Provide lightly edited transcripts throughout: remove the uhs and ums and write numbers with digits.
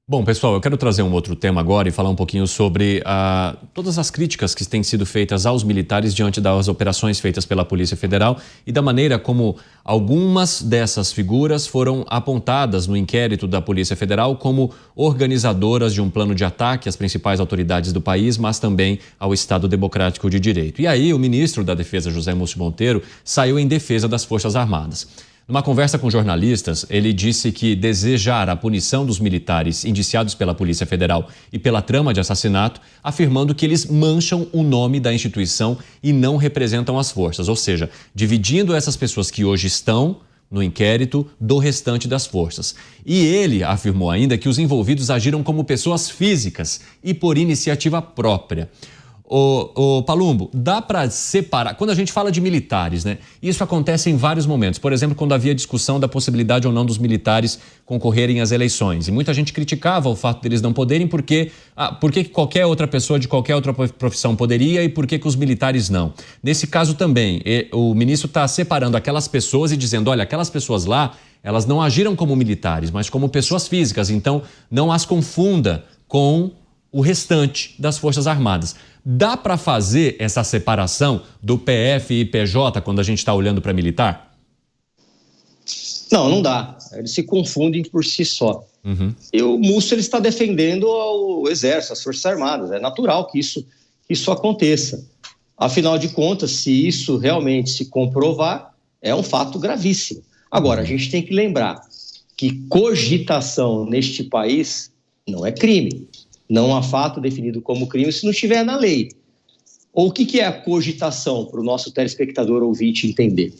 Bom, pessoal, eu quero trazer um outro tema agora e falar um pouquinho sobre todas as críticas que têm sido feitas aos militares diante das operações feitas pela Polícia Federal e da maneira como algumas dessas figuras foram apontadas no inquérito da Polícia Federal como organizadoras de um plano de ataque às principais autoridades do país, mas também ao Estado Democrático de Direito. E aí, o ministro da Defesa, José Múcio Monteiro, saiu em defesa das Forças Armadas. Numa conversa com jornalistas, ele disse que desejar a punição dos militares indiciados pela Polícia Federal e pela trama de assassinato, afirmando que eles mancham o nome da instituição e não representam as forças, ou seja, dividindo essas pessoas que hoje estão no inquérito do restante das forças. E ele afirmou ainda que os envolvidos agiram como pessoas físicas e por iniciativa própria. Palumbo, dá para separar, quando a gente fala de militares, né? Isso acontece em vários momentos. Por exemplo, quando havia discussão da possibilidade ou não dos militares concorrerem às eleições. E muita gente criticava o fato deles não poderem, porque qualquer outra pessoa de qualquer outra profissão poderia e por que os militares não. Nesse caso também, o ministro está separando aquelas pessoas e dizendo, olha, aquelas pessoas lá, elas não agiram como militares, mas como pessoas físicas, então não as confunda com o restante das Forças Armadas. Dá para fazer essa separação do PF e PJ quando a gente está olhando para militar? Não, não dá. Eles se confundem por si só. E o Múcio ele está defendendo o Exército, as Forças Armadas. É natural que isso aconteça. Afinal de contas, se isso realmente se comprovar, é um fato gravíssimo. Agora, a gente tem que lembrar que cogitação neste país não é crime. Não há fato definido como crime se não estiver na lei. Ou o que é a cogitação, para o nosso telespectador ouvinte entender?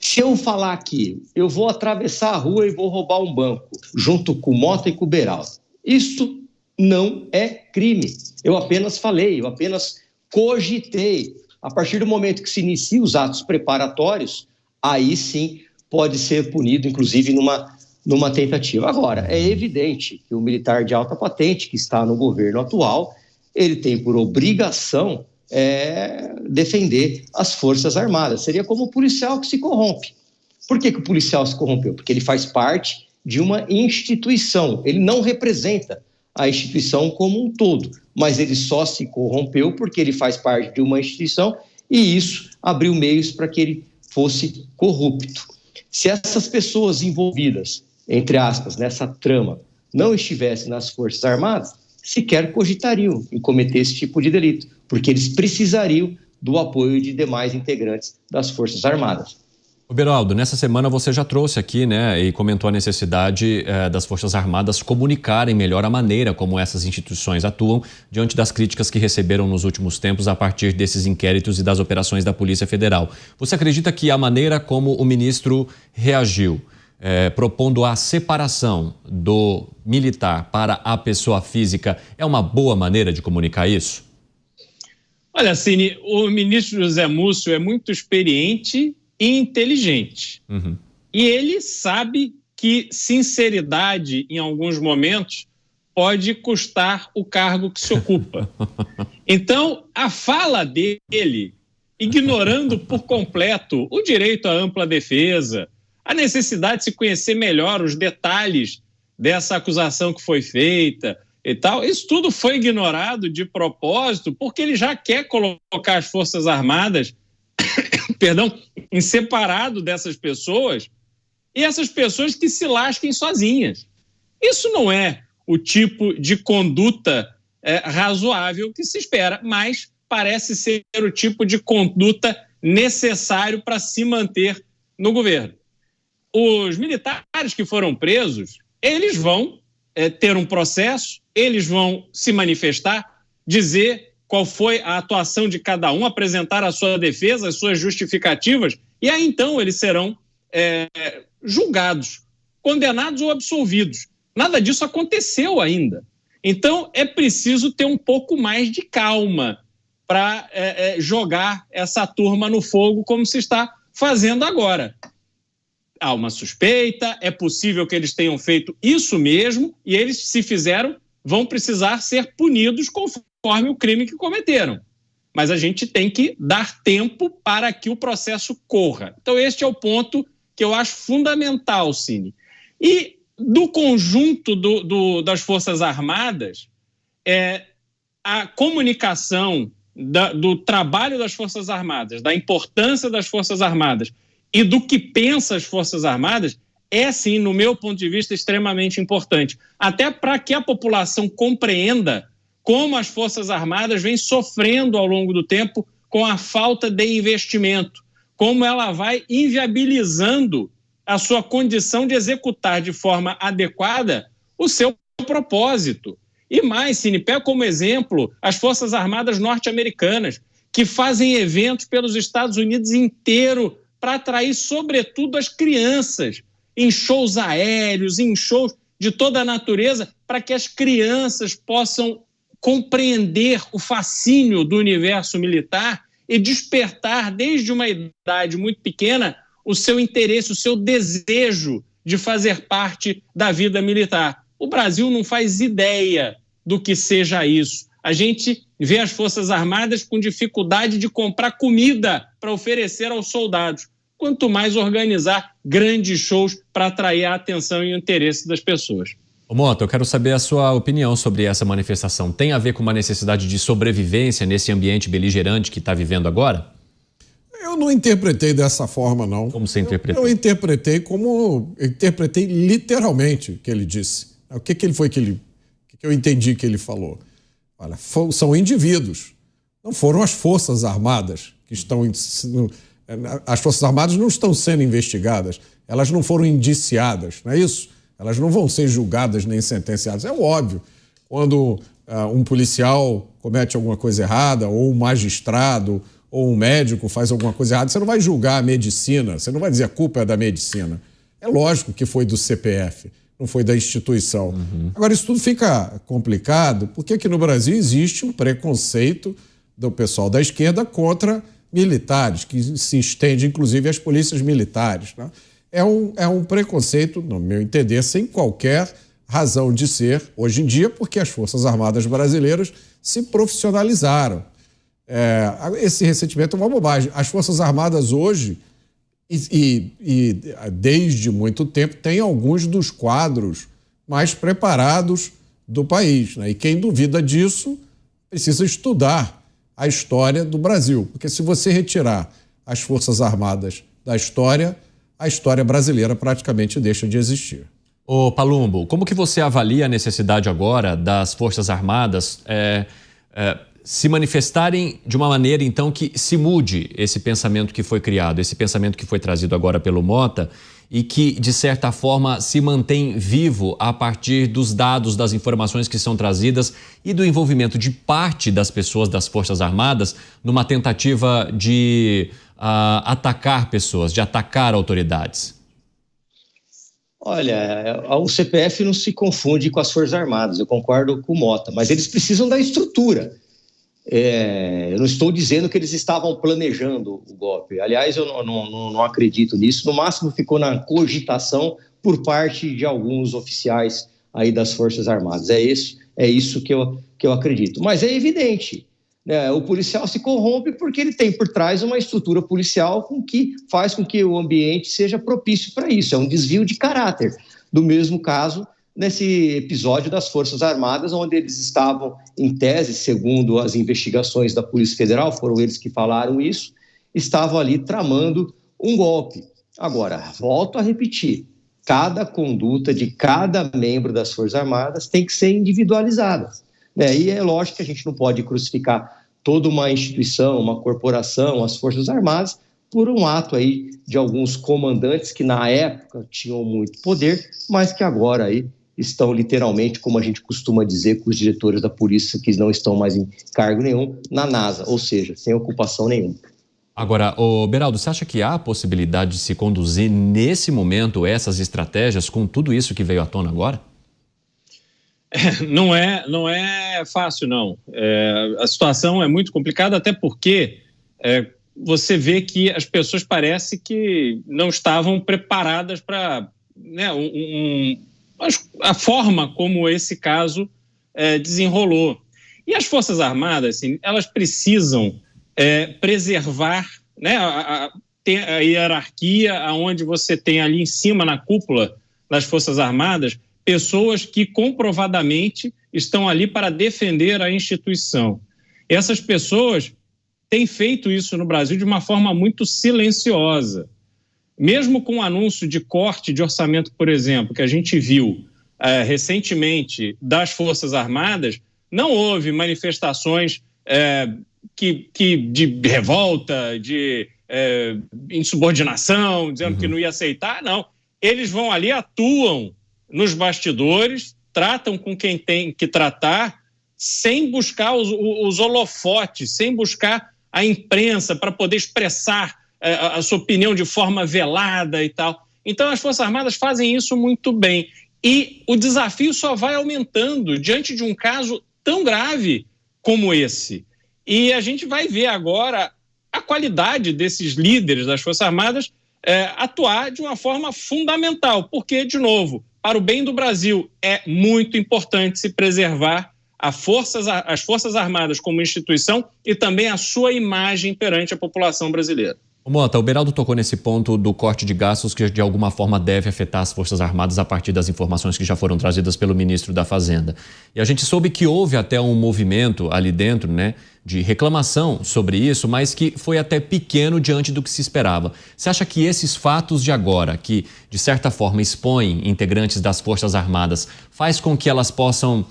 Se eu falar aqui, eu vou atravessar a rua e vou roubar um banco, junto com o Mota e com o Beraldo. Isso não é crime. Eu apenas falei, eu apenas cogitei. A partir do momento que se iniciam os atos preparatórios, aí sim pode ser punido, inclusive numa tentativa. Agora, é evidente que o militar de alta patente que está no governo atual, ele tem por obrigação defender as Forças Armadas. Seria como o policial que se corrompe. Por que o policial se corrompeu? Porque ele faz parte de uma instituição. Ele não representa a instituição como um todo, mas ele só se corrompeu porque ele faz parte de uma instituição e isso abriu meios para que ele fosse corrupto. Se essas pessoas envolvidas, entre aspas, nessa trama, não estivessem nas Forças Armadas, sequer cogitariam em cometer esse tipo de delito, porque eles precisariam do apoio de demais integrantes das Forças Armadas. Beraldo, nessa semana você já trouxe aqui, né, e comentou a necessidade das Forças Armadas comunicarem melhor a maneira como essas instituições atuam diante das críticas que receberam nos últimos tempos a partir desses inquéritos e das operações da Polícia Federal. Você acredita que a maneira como o ministro reagiu, propondo a separação do militar para a pessoa física, é uma boa maneira de comunicar isso? Olha, Cine, o ministro José Múcio é muito experiente e inteligente. E ele sabe que sinceridade, em alguns momentos, pode custar o cargo que se ocupa. Então, a fala dele, ignorando por completo o direito à ampla defesa, a necessidade de se conhecer melhor os detalhes dessa acusação que foi feita e tal, isso tudo foi ignorado de propósito, porque ele já quer colocar as Forças Armadas em separado dessas pessoas e essas pessoas que se lasquem sozinhas. Isso não é o tipo de conduta razoável que se espera, mas parece ser o tipo de conduta necessário para se manter no governo. Os militares que foram presos, eles vão ter um processo, eles vão se manifestar, dizer qual foi a atuação de cada um, apresentar a sua defesa, as suas justificativas, e aí então eles serão julgados, condenados ou absolvidos. Nada disso aconteceu ainda. Então é preciso ter um pouco mais de calma para jogar essa turma no fogo como se está fazendo agora. Há uma suspeita, é possível que eles tenham feito isso mesmo e eles, se fizeram, vão precisar ser punidos conforme o crime que cometeram. Mas a gente tem que dar tempo para que o processo corra. Então este é o ponto que eu acho fundamental, Cine. E do conjunto das Forças Armadas, a comunicação do trabalho das Forças Armadas, da importância das Forças Armadas e do que pensa as Forças Armadas é, sim, no meu ponto de vista, extremamente importante. Até para que a população compreenda como as Forças Armadas vêm sofrendo ao longo do tempo com a falta de investimento, como ela vai inviabilizando a sua condição de executar de forma adequada o seu propósito. E mais, Cine, pega como exemplo as Forças Armadas norte-americanas, que fazem eventos pelos Estados Unidos inteiro para atrair, sobretudo, as crianças, em shows aéreos, em shows de toda a natureza, para que as crianças possam compreender o fascínio do universo militar e despertar, desde uma idade muito pequena, o seu interesse, o seu desejo de fazer parte da vida militar. O Brasil não faz ideia do que seja isso. A gente vê as Forças Armadas com dificuldade de comprar comida para oferecer aos soldados, quanto mais organizar grandes shows para atrair a atenção e o interesse das pessoas. Ô Mota, eu quero saber a sua opinião sobre essa manifestação. Tem a ver com uma necessidade de sobrevivência nesse ambiente beligerante que está vivendo agora? Eu não interpretei dessa forma, não. Como você interpretou? Eu interpretei literalmente o que ele disse. O que eu entendi que ele falou? Olha, são indivíduos, não foram as Forças Armadas que estão... As Forças Armadas não estão sendo investigadas, elas não foram indiciadas, não é isso? Elas não vão ser julgadas nem sentenciadas. É óbvio, quando um policial comete alguma coisa errada, ou um magistrado, ou um médico faz alguma coisa errada, você não vai julgar a medicina, você não vai dizer a culpa é da medicina. É lógico que foi do CPF, não foi da instituição. Agora, isso tudo fica complicado, porque aqui no Brasil existe um preconceito do pessoal da esquerda contra militares, que se estende inclusive às polícias militares, né? É um preconceito, no meu entender, sem qualquer razão de ser hoje em dia, porque as Forças Armadas brasileiras se profissionalizaram. Esse ressentimento é uma bobagem. As Forças Armadas hoje, e desde muito tempo, têm alguns dos quadros mais preparados do país, né? E quem duvida disso precisa estudar a história do Brasil, porque se você retirar as Forças Armadas da história, a história brasileira praticamente deixa de existir. Ô Palumbo, como que você avalia a necessidade agora das Forças Armadas se manifestarem de uma maneira, então, que se mude esse pensamento que foi criado, esse pensamento que foi trazido agora pelo Mota e que, de certa forma, se mantém vivo a partir dos dados, das informações que são trazidas e do envolvimento de parte das pessoas das Forças Armadas numa tentativa de atacar pessoas, de atacar autoridades? Olha, o CPF não se confunde com as Forças Armadas, eu concordo com o Mota, mas eles precisam da estrutura. Eu não estou dizendo que eles estavam planejando o golpe. Aliás, eu não acredito nisso. No máximo ficou na cogitação por parte de alguns oficiais aí das Forças Armadas. É isso que eu acredito. Mas é evidente, né? O policial se corrompe porque ele tem por trás uma estrutura policial que faz com que o ambiente seja propício para isso. É um desvio de caráter. Do mesmo caso, nesse episódio das Forças Armadas, onde eles estavam, em tese, segundo as investigações da Polícia Federal, foram eles que falaram isso, estavam ali tramando um golpe. Agora, volto a repetir, cada conduta de cada membro das Forças Armadas tem que ser individualizada, né? E é lógico que a gente não pode crucificar toda uma instituição, uma corporação, as Forças Armadas, por um ato aí de alguns comandantes que na época tinham muito poder, mas que agora aí estão literalmente, como a gente costuma dizer com os diretores da polícia que não estão mais em cargo nenhum, na NASA, ou seja, sem ocupação nenhuma. Agora, Beraldo, você acha que há a possibilidade de se conduzir nesse momento essas estratégias com tudo isso que veio à tona agora? Não é fácil, não. A situação é muito complicada, até porque você vê que as pessoas parece que não estavam preparadas para, né, a forma como esse caso desenrolou. E as Forças Armadas, assim, elas precisam preservar, né, a hierarquia, onde você tem ali em cima, na cúpula nas Forças Armadas pessoas que comprovadamente estão ali para defender a instituição. Essas pessoas têm feito isso no Brasil de uma forma muito silenciosa. Mesmo com o anúncio de corte de orçamento, por exemplo, que a gente viu recentemente das Forças Armadas, não houve manifestações de revolta, de insubordinação, dizendo que não ia aceitar, não. Eles vão ali, atuam nos bastidores, tratam com quem tem que tratar, sem buscar os holofotes, sem buscar a imprensa para poder expressar a sua opinião de forma velada e tal. Então, as Forças Armadas fazem isso muito bem. E o desafio só vai aumentando diante de um caso tão grave como esse. E a gente vai ver agora a qualidade desses líderes das Forças Armadas atuar de uma forma fundamental, porque, de novo, para o bem do Brasil, é muito importante se preservar as Forças Armadas como instituição e também a sua imagem perante a população brasileira. Mota, o Beraldo tocou nesse ponto do corte de gastos que de alguma forma deve afetar as Forças Armadas a partir das informações que já foram trazidas pelo ministro da Fazenda. E a gente soube que houve até um movimento ali dentro, né, de reclamação sobre isso, mas que foi até pequeno diante do que se esperava. Você acha que esses fatos de agora, que de certa forma expõem integrantes das Forças Armadas, faz com que elas possam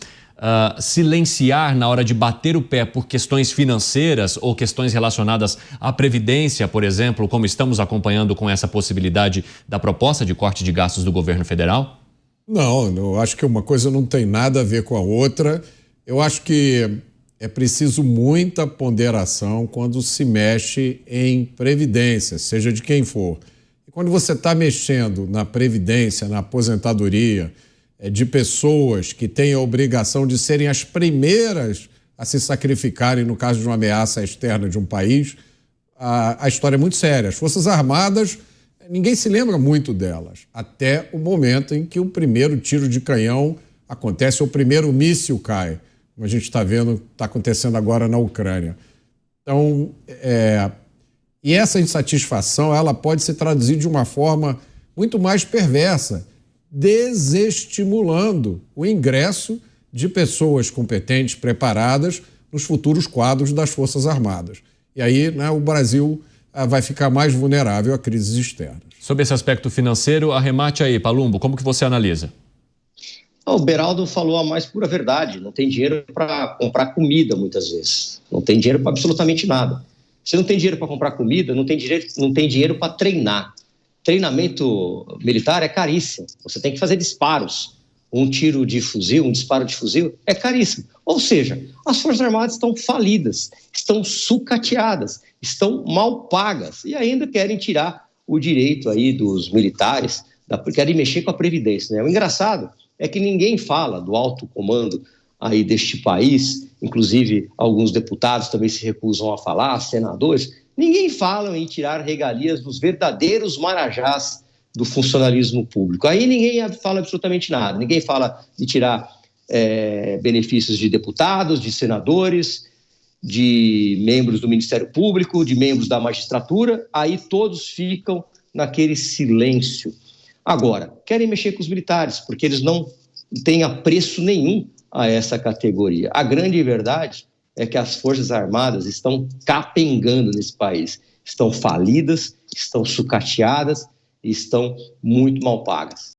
silenciar na hora de bater o pé por questões financeiras ou questões relacionadas à Previdência, por exemplo, como estamos acompanhando com essa possibilidade da proposta de corte de gastos do governo federal? Não, eu acho que uma coisa não tem nada a ver com a outra. Eu acho que é preciso muita ponderação quando se mexe em Previdência, seja de quem for. E quando você está mexendo na Previdência, na aposentadoria, de pessoas que têm a obrigação de serem as primeiras a se sacrificarem no caso de uma ameaça externa de um país, a história é muito séria. As Forças Armadas, ninguém se lembra muito delas, até o momento em que o primeiro tiro de canhão acontece, o primeiro míssil cai, como a gente está vendo, está acontecendo agora na Ucrânia. Então, e essa insatisfação, ela pode se traduzir de uma forma muito mais perversa, desestimulando o ingresso de pessoas competentes, preparadas nos futuros quadros das Forças Armadas. E aí, né, o Brasil vai ficar mais vulnerável a crises externas. Sobre esse aspecto financeiro, arremate aí, Palumbo, como que você analisa? O Beraldo falou a mais pura verdade. Não tem dinheiro para comprar comida, muitas vezes. Não tem dinheiro para absolutamente nada. Se não tem dinheiro para comprar comida, não tem dinheiro para treinar. Treinamento militar é caríssimo. Você tem que fazer disparos. Um tiro de fuzil, um disparo de fuzil é caríssimo. Ou seja, as Forças Armadas estão falidas, estão sucateadas, estão mal pagas e ainda querem tirar o direito aí dos militares, querem mexer com a Previdência, né? O engraçado é que ninguém fala do alto comando aí deste país, inclusive alguns deputados também se recusam a falar, senadores. Ninguém fala em tirar regalias dos verdadeiros marajás do funcionalismo público. Aí ninguém fala absolutamente nada. Ninguém fala de tirar benefícios de deputados, de senadores, de membros do Ministério Público, de membros da magistratura. Aí todos ficam naquele silêncio. Agora, querem mexer com os militares, porque eles não têm apreço nenhum a essa categoria. A grande verdade é que as Forças Armadas estão capengando nesse país. Estão falidas, estão sucateadas e estão muito mal pagas.